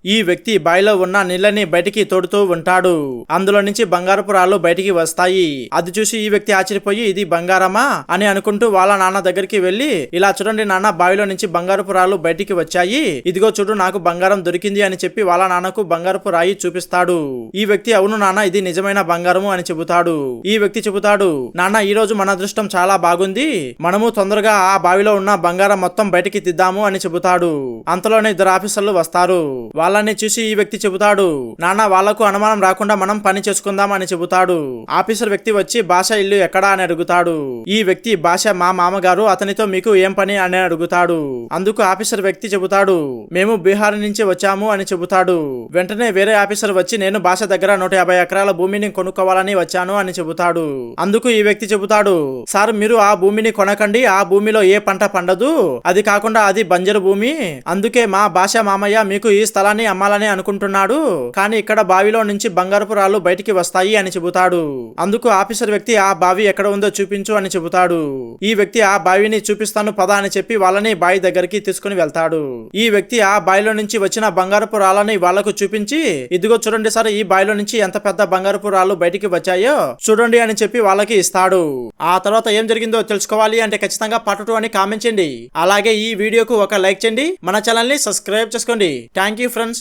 ఈ వ్యక్తి బావిలో ఉన్న నీళ్ళని బయటికి తోడుతూ ఉంటాడు. అందులో నుంచి బంగారపు రాళ్ళు బయటికి వస్తాయి. అది చూసి ఈ వ్యక్తి ఆశ్చర్యపోయి ఇది బంగారమా అని అనుకుంటూ వాళ్ళ నాన్న దగ్గరికి వెళ్లి, ఇలా చూడండి నాన్న, బావిలో నుంచి బంగారపు రాళ్ళు బయటికి వచ్చాయి, ఇదిగో చూడు నాకు బంగారం దొరికింది అని చెప్పి వాళ్ళ నాన్నకు బంగారపు రాయి చూపిస్తాడు. ఈ వ్యక్తి అవును నాన్న, ఇది నిజమైన బంగారము అని చెబుతాడు. ఈ వ్యక్తి చెబుతాడు, నాన్న ఈ రోజు మన అదృష్టం చాలా బాగుంది, మనము తొందరగా ఆ బావిలో ఉన్న బంగారం మొత్తం బయటికి తిద్దాము అని చెబుతాడు. అంతలోనే ఇద్దరు ఆఫీసర్లు వస్తారు. వాళ్ళని చూసి ఈ వ్యక్తి చెబుతాడు, నాన్న వాళ్లకు అనుమానం రాకుండా మనం పని చేసుకుందాం అని చెబుతాడు. ఆఫీసర్ వ్యక్తి వచ్చి భాష ఇల్లు ఎక్కడా అని అడుగుతాడు. ఈ వ్యక్తి భాష మా మామగారు, అతనితో మీకు ఏం పని అని అడుగుతాడు. అందుకు ఆఫీసర్ వ్యక్తి చెబుతాడు, మేము బీహార్ నుంచి వచ్చాము అని చెబుతాడు. వెంటనే వేరే ఆఫీసర్ వచ్చి నేను భాష దగ్గర 150 ఎకరాల భూమిని కొనుక్కోవాలని వచ్చాను అని చెబుతాడు. అందుకు ఈ వ్యక్తి చెబుతాడు, సార్ మీరు ఆ భూమిని కొనకండి, ఆ భూమిలో ఏ పంట పండదు, అది కాకుండా అది బంజరు భూమి, అందుకే మా భాష మామయ్య మీకు ఈ స్థలాన్ని అమ్మాలని అనుకుంటున్నాడు, కానీ ఇక్కడ బావిలో నుంచి బంగారపు రాళ్ళు బయటికి వస్తాయి అని చెబుతాడు. అందుకు ఆఫీసర్ వ్యక్తి ఆ బావి ఎక్కడ ఉందో చూపించు అని చెబుతాడు. ఈ వ్యక్తి ఆ బావిని చూపిస్తాను పద అని చెప్పి వాళ్ళని బావి దగ్గరికి తీసుకుని వెళ్తాడు. ఈ వ్యక్తి ఆ బావిలో నుంచి వచ్చిన బంగారపు రాళ్ళని వాళ్లకు చూపించి, ఇదిగో చూడండి సార్, ఈ బావిలో నుంచి ఎంత పెద్ద బంగారపు రాళ్ళు బయటికి వచ్చాయో చూడండి అని చెప్పి వాళ్ళకి ఇస్తాడు. ఆ తర్వాత ఏం జరిగిందో తెలుసుకోవాలి అంటే ఖచ్చితంగా పార్ట్ 2 అని కామెంట్ చేయండి. అలాగే ఈ వీడియోకు ఒక లైక్ చేయండి, మన ఛానల్ ని సబ్స్క్రైబ్ చేసుకోండి. Thank you friends.